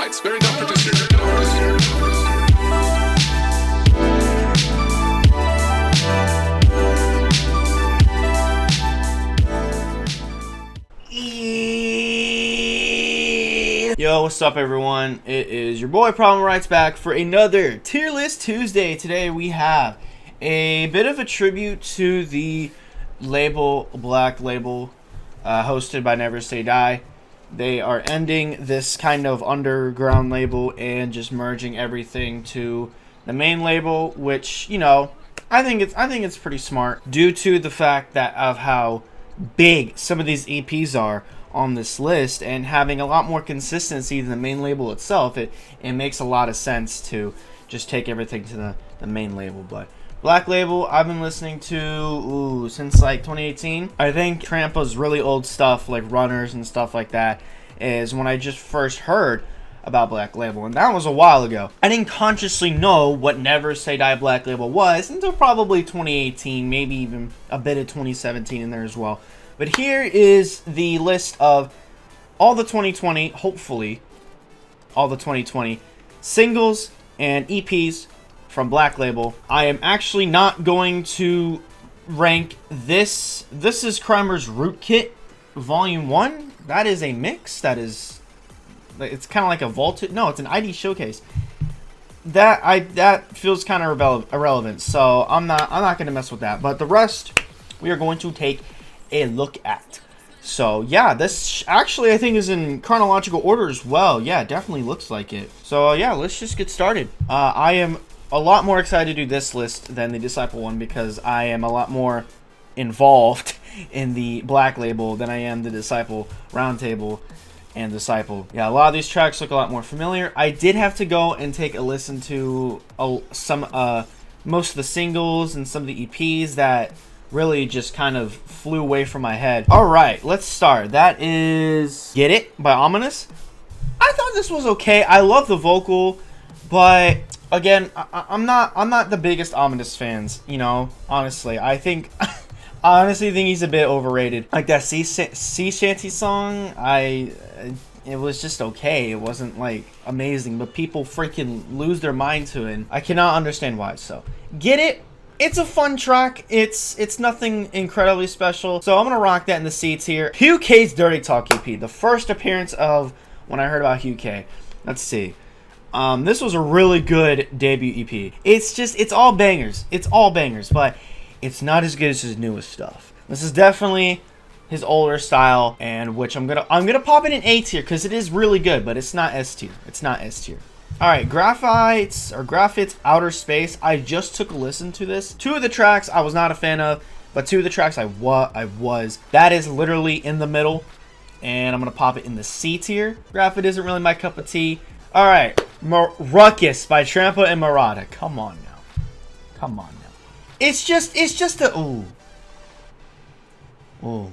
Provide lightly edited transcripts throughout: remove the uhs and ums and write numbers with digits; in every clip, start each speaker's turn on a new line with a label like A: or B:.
A: rights. Very dumb participant.
B: Yo, what's up everyone? It is your boy Problem Rights back for another Tier List Tuesday. Today we have a bit of a tribute to the label, Black Label, hosted by Never Say Die. They are ending this kind of underground label and just merging everything to the main label, which, you know, I think it's pretty smart due to the fact that of how big some of these EPs are on this list and having a lot more consistency than the main label itself. It makes a lot of sense to just take everything to the main label. But Black Label, I've been listening to since like 2018. I think Trampa's really old stuff like Runners and stuff like that is when I just first heard about Black Label, and that was a while ago. I didn't consciously know what Never Say Die Black Label was until probably 2018, maybe even a bit of 2017 in there as well. But here is the list of all the 2020, hopefully, all the 2020 singles and EPs from Black Label. I am actually not going to rank this. This is Crimer's Rootkit Volume 1. That is a mix. It's kind of like a vaulted. No, it's an ID showcase. That feels kind of irrelevant. So I'm not going to mess with that. But the rest we are going to take a look at. So yeah, this actually I think is in chronological order as well. Yeah, it definitely looks like it. So yeah, let's just get started. I am a lot more excited to do this list than the Disciple one because I am a lot more involved in the Black Label than I am the Disciple Roundtable and Disciple. Yeah, a lot of these tracks look a lot more familiar. I did have to go and take a listen to most of the singles and some of the EPs that really just kind of flew away from my head. Alright, let's start. That is Get It by Ominous. I thought this was okay. I love the vocal, but again, I'm not the biggest Ominous fans, you know, honestly. I honestly think he's a bit overrated. Like that sea shanty song, it was just okay. It wasn't like amazing, but people freaking lose their mind to it. And I cannot understand why. So Get It. It's a fun track. It's nothing incredibly special. So I'm going to rock that in the C tier. Hugh K's Dirty Talk EP. The first appearance of when I heard about Hugh K. Let's see. This was a really good debut EP. It's all bangers. It's all bangers, but it's not as good as his newest stuff. This is definitely his older style, and which I'm gonna pop it in A tier because it is really good, but it's not S tier. It's not S tier. Alright, Graphite's Outer Space. I just took a listen to this. Two of the tracks I was not a fan of, but two of the tracks I was. That is literally in the middle, and I'm going to pop it in the C tier. Graphite isn't really my cup of tea. Alright, Ruckus by Trampa and Murata. Come on now. Come on now. It's just a... Ooh. Ooh.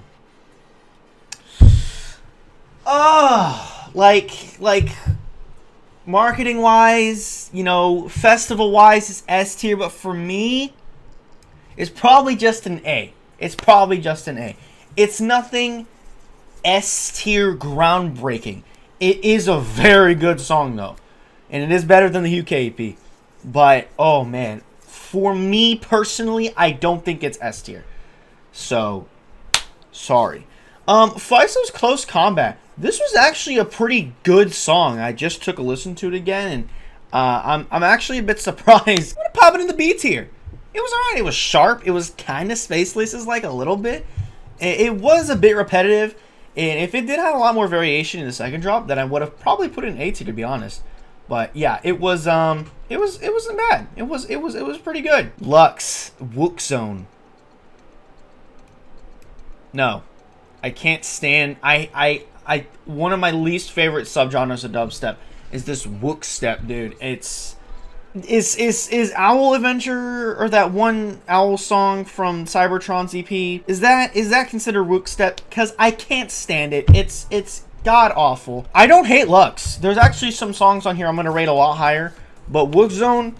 B: Oh, like... Marketing wise, you know, festival wise, it's S tier, but for me, it's probably just an A. It's probably just an A. It's nothing S tier groundbreaking. It is a very good song though, and it is better than the UK EP. But oh man, for me personally, I don't think it's S tier. So sorry. Faiso's Close Combat. This was actually a pretty good song. I just took a listen to it again, and I'm actually a bit surprised. I'm gonna pop it in the B tier. It was alright. It was sharp. It was kind of Space Laces like a little bit. It was a bit repetitive, and if it did have a lot more variation in the second drop, then I would have probably put it in A tier to be honest. But yeah, it wasn't bad. It was pretty good. Lux Wook Zone. No, I can't stand. One of my least favorite subgenres of dubstep is this Wook step, dude. Is Owl Adventure, or that one Owl song from Cybertron's EP, is that considered Wook step? Because I can't stand it. It's god awful. I don't hate Lux. There's actually some songs on here I'm gonna rate a lot higher, but Wook Zone,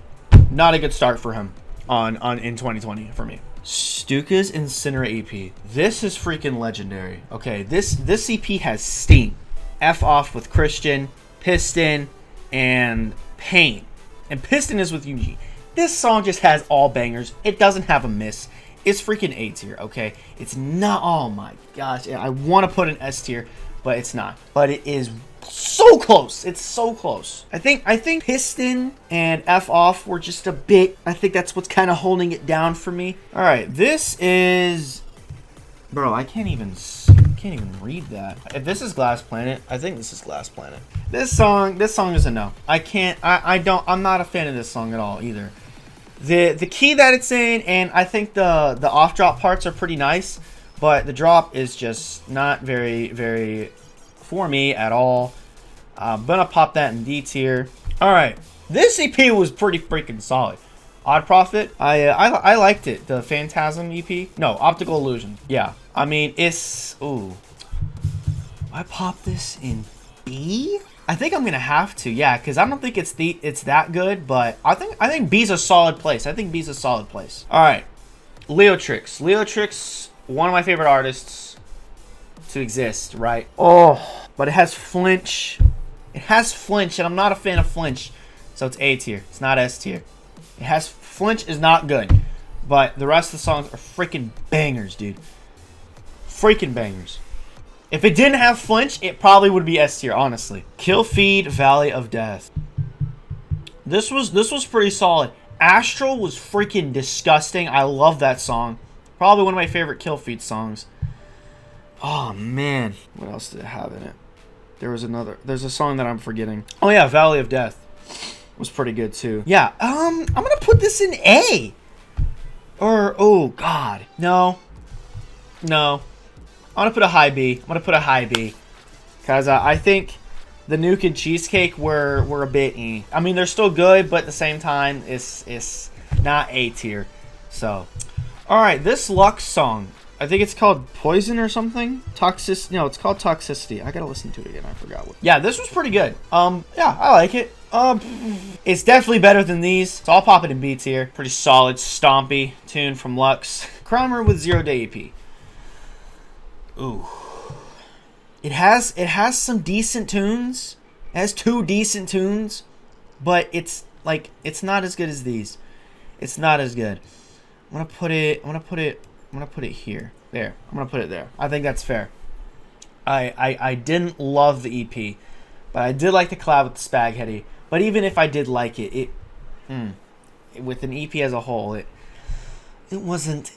B: not a good start for him in 2020 for me. Stuka's Incinerate EP. This is freaking legendary. Okay, this EP has steam. F Off with Christian, Piston, and Pain. And Piston is with UG. This song just has all bangers. It doesn't have a miss. It's freaking A tier, okay? It's not, oh my gosh. I want to put an S tier, but it's not. But it is so close. It's so close. I think Piston and F off were just a bit, I think that's what's kind of holding it down for me. All right, this is, bro, I can't even read that. If this is Glass Planet, I think this is Glass Planet. This song is a no. I'm not a fan of this song at all either. The key that it's in, and I think the off drop parts are pretty nice, but the drop is just not very for me at all. I'm gonna pop that in D tier. All right, this EP was pretty freaking solid. Odd Profit, I liked it. The Phantasm EP, no, Optical Illusion. Yeah, I mean it's I pop this in B. I think I'm gonna have to, yeah, because I don't think it's that good, but I think B's a solid place. I think B's a solid place. All right, Leotrix. Leotrix, one of my favorite artists to exist, right? Oh, but it has Flinch. It has Flinch, and I'm not a fan of Flinch, so it's A tier. It's not S tier. It has Flinch is not good, but the rest of the songs are freaking bangers, dude. Freaking bangers. If it didn't have Flinch, it probably would be S tier, honestly. Kill Feed, Valley of Death. This was pretty solid. Astral was freaking disgusting. I love that song. Probably one of my favorite Kill Feed songs. Oh man, what else did it have in it? There's a song that I'm forgetting. Oh yeah, Valley of Death was pretty good too. Yeah, I'm gonna put this in A. Or, oh god, no. I'm gonna put a high B. Because I think the Nuke and Cheesecake were a bit E. I mean, they're still good, but at the same time, it's not A tier. So, all right, this Lux song, I think it's called Poison or something. No, it's called Toxicity. I gotta listen to it again. I forgot what. Yeah, this was pretty good. Yeah, I like it. It's definitely better than these, so I'll pop it in B tier. Pretty solid, stompy tune from Lux. Kramer with 0 Day EP. Ooh. It has some decent tunes. It has 2 decent tunes, but it's not as good as these. It's not as good. I'm gonna put it here. There. I'm gonna put it there. I think that's fair. I didn't love the EP, but I did like the collab with the Spaghetti. But even if I did like it, with an EP as a whole, it wasn't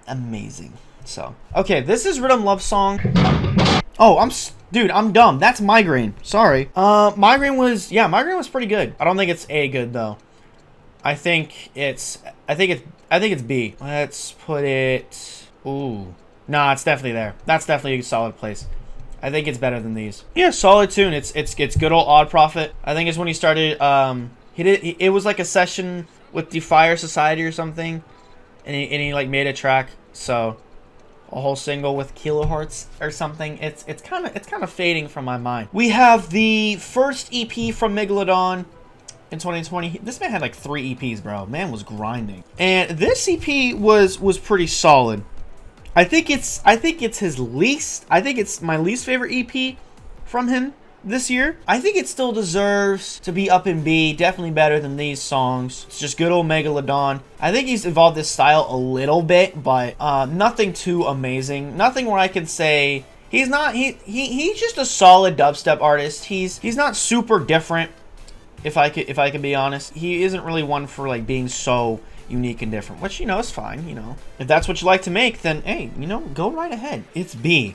B: amazing. So, okay, this is Rhythm Love Song. Oh, dude, I'm dumb. That's Migraine. Sorry. Migraine was pretty good. I don't think it's A good though. I think it's B. Let's put it. Ooh, nah, it's definitely there. That's definitely a solid place. I think it's better than these. Yeah, solid tune. It's good old Odd Profit. I think it's when he started. It was like a session with Defier Society or something, and he like made a track. So. A whole single with Kilohertz or something. It's kind of fading from my mind. We have the first EP from Megalodon in 2020. This man had like 3 EPs, bro. Man was grinding. And this EP was pretty solid. I think it's my least favorite EP from him this year. I think it still deserves to be up in B. Definitely better than these songs. It's just good old Megalodon. I think he's evolved his style a little bit, but nothing too amazing. Nothing where I can say he's just a solid dubstep artist. He's not super different. If I could be honest, he isn't really one for like being so unique and different, which is fine. If that's what you like to make, then hey, go right ahead. It's B.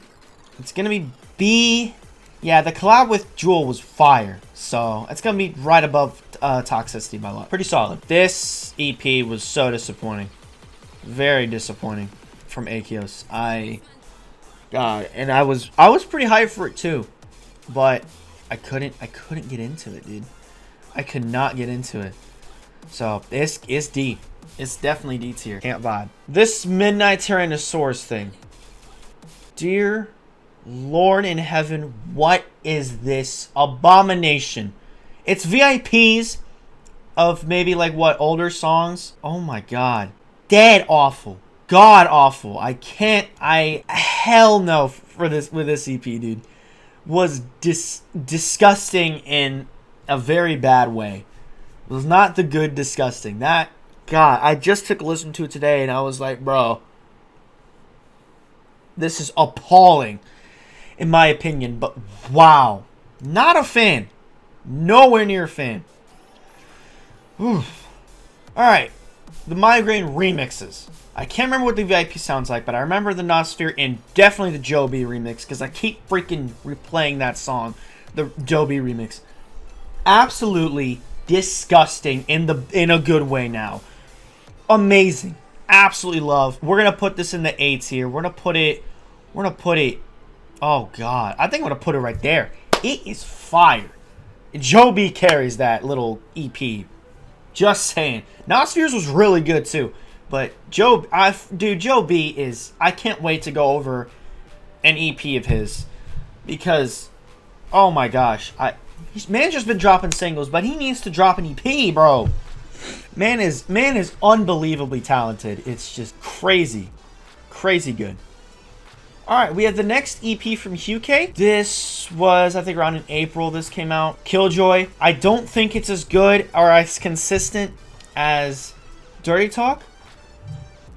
B: It's gonna be B. Yeah, the collab with Jewel was fire, so it's gonna be right above Toxicity by luck. Pretty solid. This EP was so disappointing, very disappointing from Akios. And I was pretty hyped for it too, but I couldn't get into it, dude. I could not get into it. So it's D. It's definitely D tier. Can't vibe. This Midnight Tyrannosaurus thing, dear Lord in heaven, what is this abomination? It's VIPs of maybe like what older songs. Oh my god, dead awful, god awful. Hell no for this with this EP, dude. Was disgusting in a very bad way. It was not the good disgusting. That, God, I just took a listen to it today and I was like, bro, this is appalling in my opinion. But wow, not a fan. Nowhere near a fan. Oof. Alright, the Migraine remixes. I can't remember what the VIP sounds like, but I remember the Nossphere and definitely the Joe B remix because I keep freaking replaying that song, the Joe B remix. Absolutely disgusting in a good way now. Amazing. Absolutely love. We're gonna put this in the 8s here. We're gonna put it. Oh God, I think I'm gonna put it right there. It is fire. Joe B carries that little EP. Just saying. Nosspheres was really good too. But Joe B is... I can't wait to go over an EP of his. Because, oh my gosh. Man's just been dropping singles, but he needs to drop an EP, bro. Man is unbelievably talented. It's just crazy. Crazy good. Alright, we have the next EP from UK. This was, I think, around in April this came out. Killjoy. I don't think it's as good or as consistent as Dirty Talk.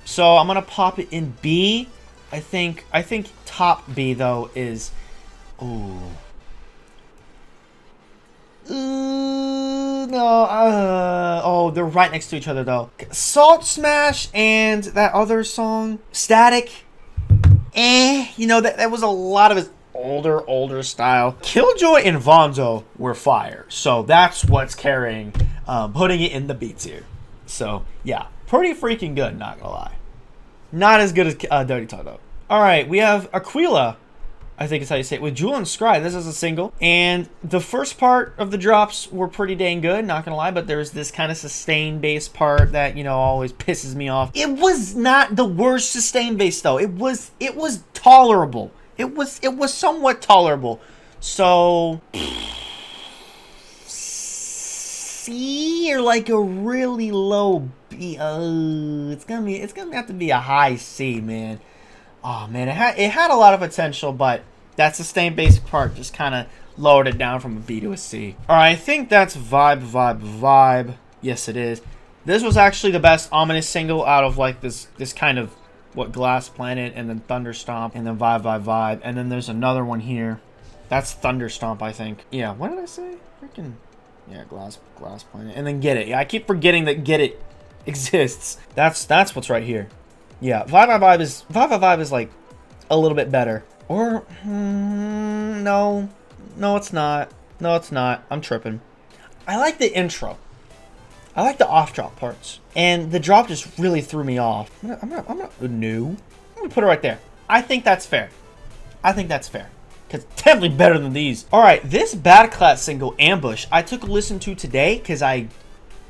B: So I'm gonna pop it in B. I think top B though is... Ooh. No. Oh, they're right next to each other though. Salt Smash and that other song, Static. You know, that was a lot of his older style. Killjoy and Vonzo were fire. So that's what's carrying, putting it in the B tier. So, yeah. Pretty freaking good, not gonna lie. Not as good as Dirty Talk, though. Alright, we have Aquila, I think is how you say it, with Jewel and Scry. This is a single. And the first part of the drops were pretty dang good, not gonna lie, but there's this kind of sustain bass part that, you know, always pisses me off. It was not the worst sustain bass though. It was tolerable. It was somewhat tolerable. So C or like a really low B. It's gonna have to be a high C, man. Oh man, it had a lot of potential, but that sustained bass part just kind of lowered it down from a B to a C. All right, I think that's vibe. Yes, it is. This was actually the best ominous single out of like this kind of Glass Planet, and then Thunderstomp, and then vibe, and then there's another one here. That's Thunderstomp, I think. Yeah, what did I say? Freaking yeah, Glass Planet, and then Get It. Yeah, I keep forgetting that Get It exists. That's what's right here. Yeah, vibe is like a little bit better. Or no, it's not. No, it's not. I'm tripping. I like the intro. I like the off drop parts, and the drop just really threw me off. I'm gonna put it right there. I think that's fair. Because it's definitely better than these. All right, this Bad Class single, Ambush, I took a listen to today because I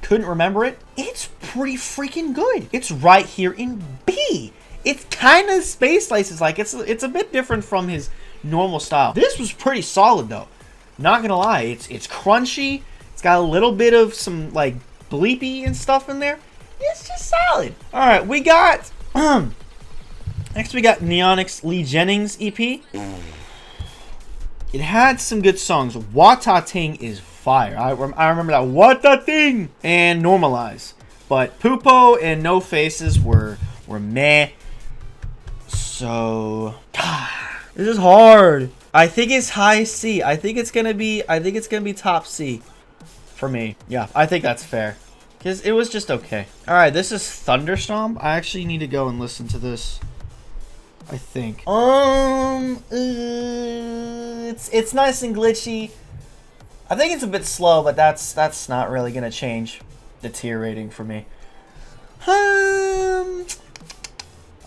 B: couldn't remember it. It's pretty freaking good. It's right here in B. It's kind of Space Slices like. It's a bit different from his normal style. This was pretty solid though. Not gonna lie, it's crunchy. It's got a little bit of some like bleepy and stuff in there. It's just solid. All right, we got next we got Neonix Lee Jennings EP. It had some good songs. Wata Ting is fire. I remember that. Wata Ting and Normalize. But Pupo and No Faces were meh. So this is hard. I think it's high C. I think it's gonna be top C for me. Yeah, I think that's fair. Because it was just okay. Alright, this is Thunderstomp. I actually need to go and listen to this. I think. It's nice and glitchy. I think it's a bit slow, but that's not really gonna change the tier rating for me.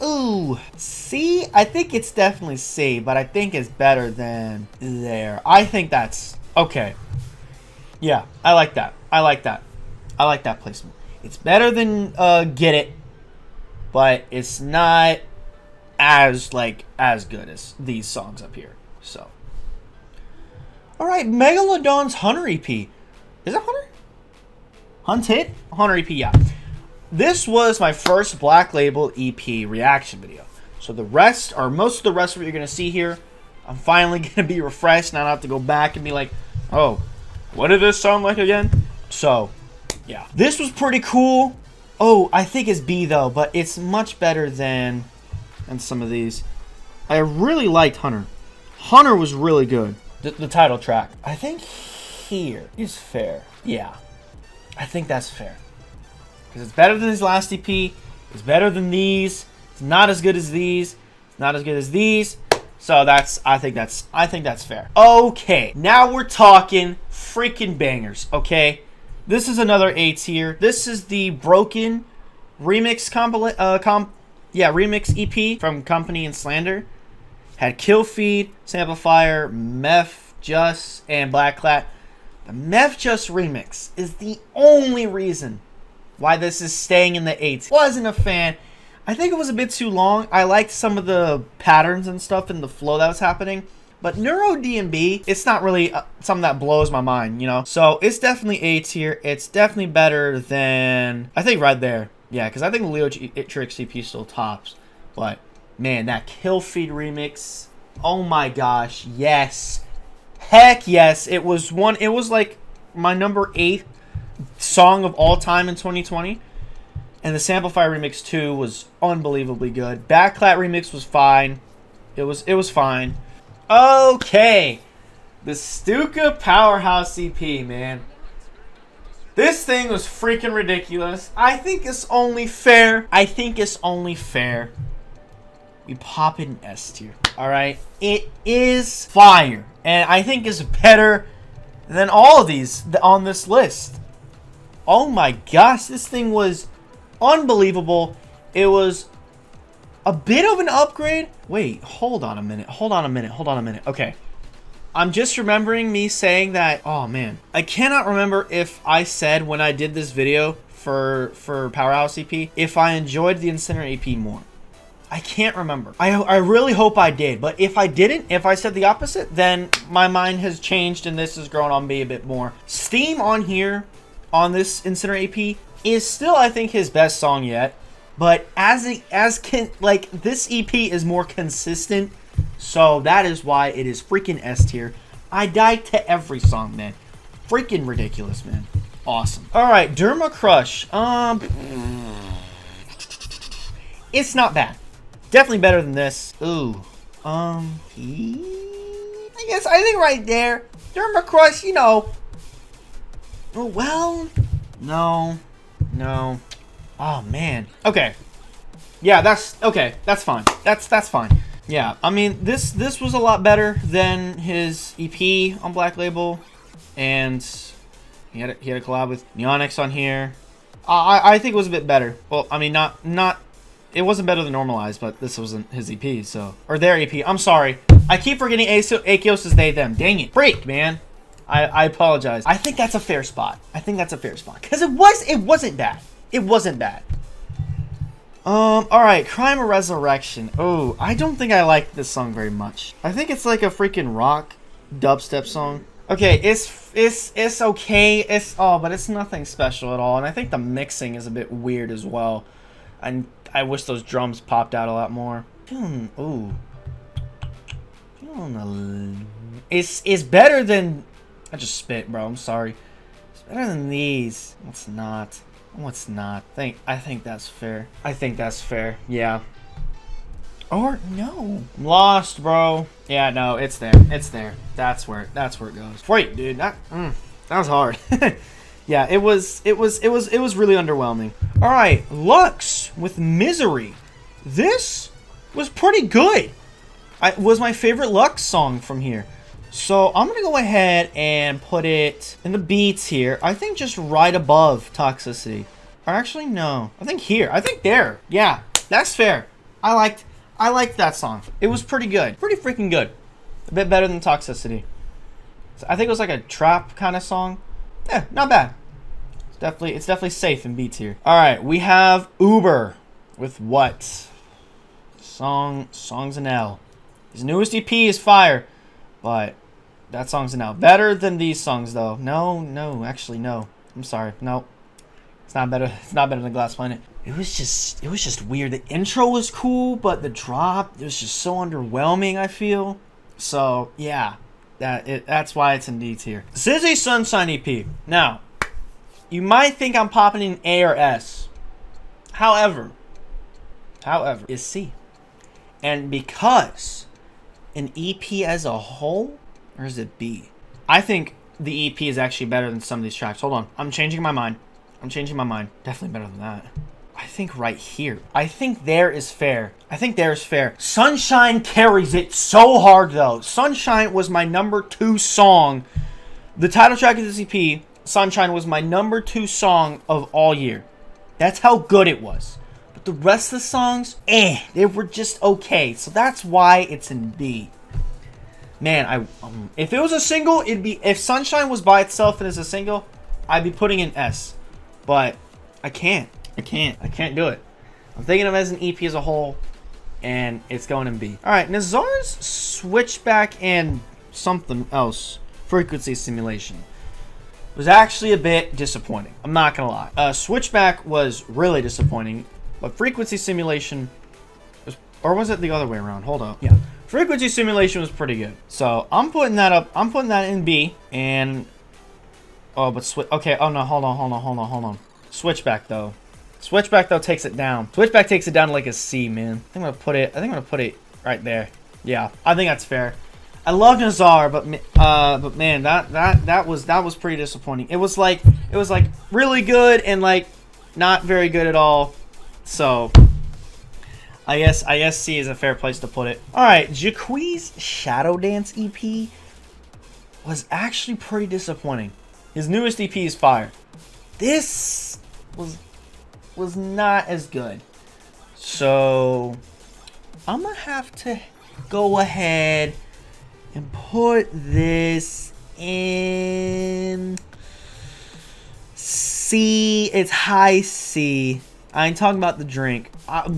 B: Ooh, C. I think it's definitely C, but I think it's better than there. I think that's okay. Yeah, I like that. I like that placement. It's better than Get It, but it's not as good as these songs up here. So, all right, Megalodon's Hunter EP. Is it Hunter? Hunted? Hunter EP, yeah. This was my first Black Label EP reaction video. So the rest, or most of the rest of what you're gonna see here, I'm finally gonna be refreshed, and I don't have to go back and be like, oh, what did this sound like again? So, yeah. This was pretty cool. Oh, I think it's B though, but it's much better than some of these. I really liked Hunter. Hunter was really good. The title track. I think here is fair. Yeah. I think that's fair. Because it's better than his last EP. It's better than these. It's not as good as these. It's not as good as these. So I think that's fair. Okay, now we're talking freaking bangers, okay? This is another A tier. This is the Broken remix remix EP from Company and Slander. Had Kill Feed, Samplifier, Meth Just, and Black Clat. The Meth Just remix is the only reason why this is staying in the 8s. Wasn't a fan. I think it was a bit too long. I liked some of the patterns and stuff and the flow that was happening. But Neuro DMB, it's not really something that blows my mind, you know? So it's definitely A tier. It's definitely better than, I think right there. Yeah, because I think Leo Trix CP still tops. But, man, that Kill Feed remix, oh my gosh, yes. Heck yes. It was like my number 8 song of all time in 2020. And the Samplifier remix too was unbelievably good. Backclat remix was fine. It was fine. Okay. The Stuka Powerhouse EP, man. This thing was freaking ridiculous. I think it's only fair. We pop it in S tier. Alright? It is fire. And I think it's better than all of these on this list. Oh my gosh, this thing was unbelievable. It was a bit of an upgrade. Wait, hold on a minute. Okay. I'm just remembering me saying that. Oh man. I cannot remember if I said when I did this video for Powerhouse EP if I enjoyed the Incinerator EP more. I can't remember. I really hope I did. But if I didn't, if I said the opposite, then my mind has changed and this has grown on me a bit more. Steam on here, on this Incinerator EP, is still, I think, his best song yet. But this EP is more consistent, so that is why it is freaking S tier. I died to every song, man. Freaking ridiculous, man. Awesome. All right, Derma Crush. It's not bad. Definitely better than this. Ooh. I think right there, Derma Crush. You know. Oh well. No. Oh man. Okay. Yeah, that's okay. That's fine. That's fine. Yeah, I mean this was a lot better than his EP on Black Label, and he had a collab with Neonix on here. I think it was a bit better. Well, I mean not. It wasn't better than Normalized, but this wasn't his EP, so or their EP. I'm sorry. I keep forgetting Akios is they them. Dang it. Break, man. I apologize. I think that's a fair spot. Because it wasn't bad. It wasn't bad. Alright, Crime of Resurrection. Oh, I don't think I like this song very much. I think it's like a freaking rock dubstep song. Okay, it's okay. But it's nothing special at all. And I think the mixing is a bit weird as well. And I wish those drums popped out a lot more. It's better than... I just spit, bro. I'm sorry. It's better than these. It's not. I think that's fair. Yeah. Or no. I'm lost, bro. Yeah, no, it's there. That's where it goes. Wait, dude. That was hard. Yeah, it was really underwhelming. All right, Lux with Misery. This was pretty good. It was my favorite Lux song from here. So I'm going to go ahead and put it in the beats here. I think just right above Toxicity. Or actually, no. I think here. I think there. Yeah, that's fair. I liked that song. It was pretty good. Pretty freaking good. A bit better than Toxicity. So I think it was like a trap kind of song. Yeah, not bad. It's definitely safe in beats here. All right, we have Uber with what? Songs in L. His newest EP is fire, but that song's an L. Better than these songs though. No, actually no. I'm sorry. No. It's not better than Glass Planet. It was just weird. The intro was cool, but the drop, it was just so underwhelming, I feel. So, yeah. That's why it's in D tier. Sizzy Sunshine EP. Now, you might think I'm popping in A or S. However, is C. And because an EP as a whole, or is it B? I think the EP is actually better than some of these tracks. Hold on. I'm changing my mind. Definitely better than that. I think right here. I think there is fair. Sunshine carries it so hard, though. Sunshine was my number 2 song. The title track of this EP, Sunshine, was my number 2 song of all year. That's how good it was. But the rest of the songs, they were just okay. So that's why it's in B. Man, if it was a single, it'd be... If Sunshine was by itself and is a single, I'd be putting in S. But I can't do it. I'm thinking of it as an EP as a whole, and it's going in B. All right, Nazar's Switchback and something else, Frequency Simulation, was actually a bit disappointing. I'm not gonna lie. Switchback was really disappointing, but Frequency Simulation was, or was it the other way around? Hold up. Yeah, Frequency Simulation was pretty good. So I'm putting that up. I'm putting that in B. And okay. Oh no, hold on. Switchback though takes it down. Switchback takes it down to like a C, man. I think I'm gonna put it right there. Yeah, I think that's fair. I love Nazar, but man, that was pretty disappointing. It was like really good and like not very good at all. So I guess C is a fair place to put it. All right, Jaqui's Shadow Dance EP was actually pretty disappointing. His newest EP is fire. This was not as good. So I'm gonna have to go ahead and put this in C. It's high C. I ain't talking about the drink. I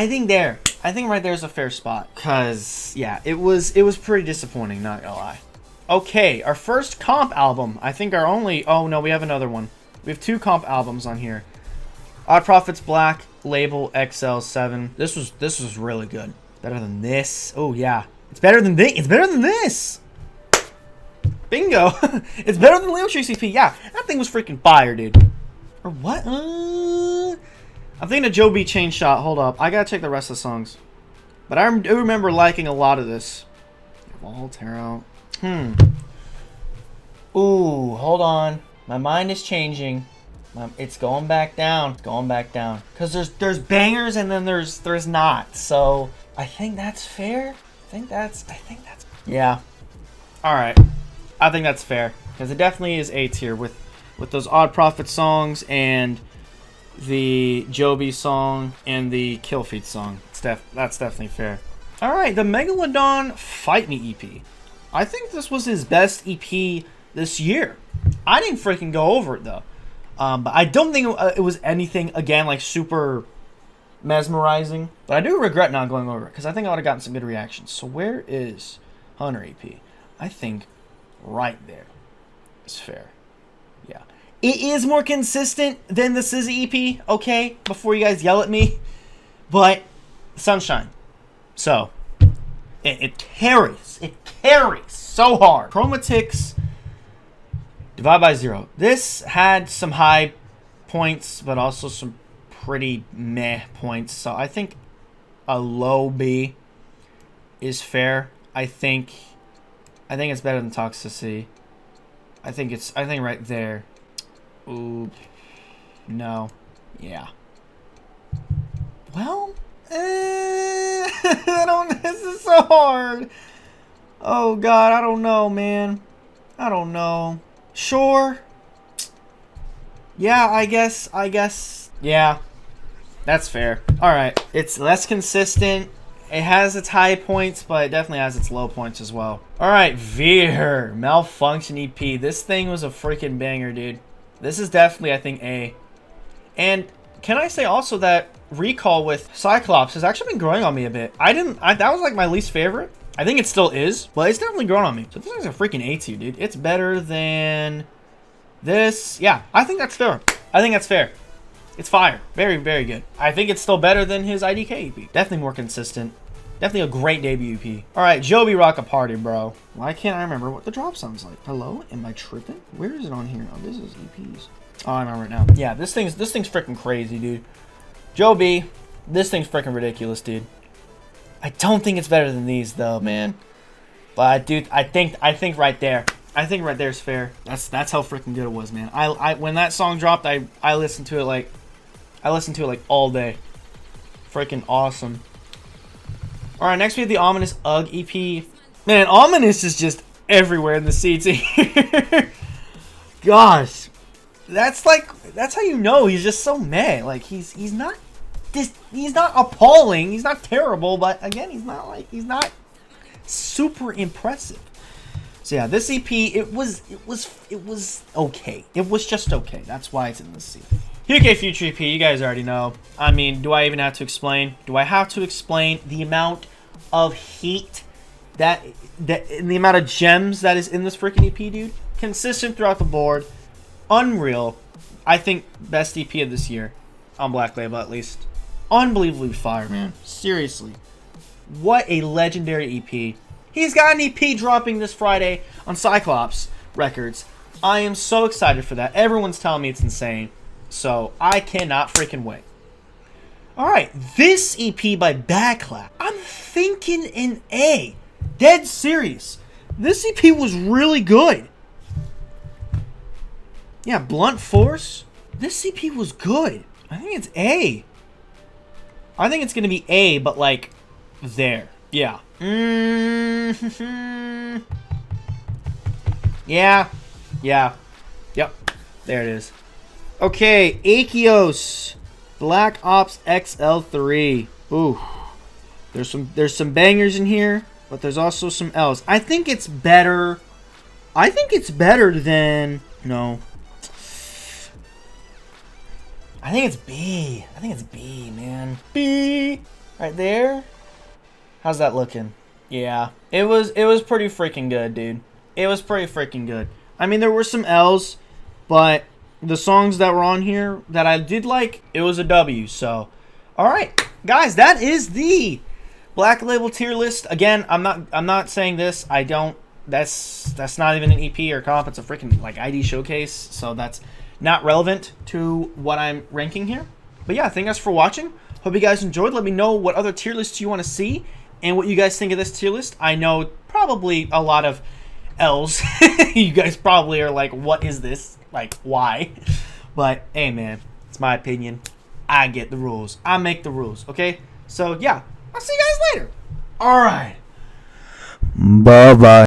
B: think right there is a fair spot. Cause yeah, it was pretty disappointing, not gonna lie. Okay, our first comp album. I think our only... Oh, no, we have another one. We have 2 comp albums on here. Odd Profits Black Label XL7. This was really good. Better than this. Oh, yeah. It's better than this. It's better than this. Bingo. It's better than Leo Tree CP. Yeah, that thing was freaking fire, dude. Or what? I'm thinking of Joe B. Chain Shot. Hold up. I gotta check the rest of the songs. But I do remember liking a lot of this. Voltaire. Ooh, hold on. My mind is changing. It's going back down. It's going back down. Cause there's bangers and then there's not. So I think that's fair. I think that's yeah. All right. I think that's fair because it definitely is A tier with those Odd Profit songs and the Joby song and the Kill Feet song. That's definitely fair. All right, the Megalodon Fight Me EP. I think this was his best EP this year. I didn't freaking go over it though. But I don't think it was anything, again, like super mesmerizing. But I do regret not going over it because I think I would have gotten some good reactions. So where is Hunter EP? I think right there is fair. Yeah. It is more consistent than the SZA EP, okay? Before you guys yell at me. But Sunshine. So it carries. It carries so hard. Chromatics divide by 0. This had some high points, but also some pretty meh points. So I think a low B is fair. I think it's better than Toxicity. I think right there. Ooh, no, yeah. Well, I don't. This is so hard. Oh God, I don't know, man. I don't know. Sure. Yeah, I guess. Yeah, that's fair. All right, it's less consistent. It has its high points, but it definitely has its low points as well. All right, Veer Malfunction EP. This thing was a freaking banger, dude. This is definitely, I think, A. And can I say also that Recall with Cyclops has actually been growing on me a bit. That was like my least favorite. I think it still is, but it's definitely grown on me. So this is a freaking A tier, dude. It's better than this. Yeah, I think that's fair. It's fire. Very, very good. I think it's still better than his IDK EP. Definitely more consistent. Definitely a great debut EP. All right, Joby Rock a Party, bro. Why can't I remember what the drop sounds like? Hello? Am I tripping? Where is it on here? Oh, this is EPs. Oh, I remember it now. Yeah, this thing's freaking crazy, dude. Joby, this thing's freaking ridiculous, dude. I don't think it's better than these, though, man. But, dude, I think right there. I think right there is fair. That's how freaking good it was, man. I when that song dropped, I listened to it like all day. Freaking awesome. All right, next we have the Ominous Ugg EP. Man, Ominous is just everywhere in the seats here. Gosh, that's how you know he's just so meh. Like he's not appalling. He's not terrible, but again, he's not super impressive. So yeah, this EP it was okay. It was just okay. That's why it's in this seat. UK Future EP, you guys already know. I mean, do I even have to explain? Do I have to explain the amount of heat that the amount of gems that is in this freaking EP, dude? Consistent throughout the board. Unreal. I think best EP of this year. On Black Label, at least. Unbelievably fire, man. Seriously. What a legendary EP. He's got an EP dropping this Friday on Cyclops Records. I am so excited for that. Everyone's telling me it's insane. So, I cannot freaking wait. Alright, this EP by Backlash. I'm thinking an A. Dead serious. This EP was really good. Yeah, Blunt Force. This EP was good. I think it's A. I think it's going to be A, but like, there. Yeah. Yeah. Yep. There it is. Okay, Akios, Black Ops XL3. Ooh, there's some bangers in here, but there's also some L's. I think it's better. I think it's better than no. I think it's B. I think it's B, man. B right there. How's that looking? Yeah, it was pretty freaking good, dude. It was pretty freaking good. I mean, there were some L's, but the songs that were on here that I did like, it was a W. So, all right, guys, that is the Black Label tier list. Again, I'm not saying this. I don't. That's not even an EP or comp. It's a freaking like ID showcase. So that's not relevant to what I'm ranking here. But yeah, thank you guys for watching. Hope you guys enjoyed. Let me know what other tier lists you want to see and what you guys think of this tier list. I know probably a lot of L's. You guys probably are like, what is this? Like, why? But, hey, man, it's my opinion. I get the rules. I make the rules, okay? So, yeah, I'll see you guys later. All right. Bye-bye.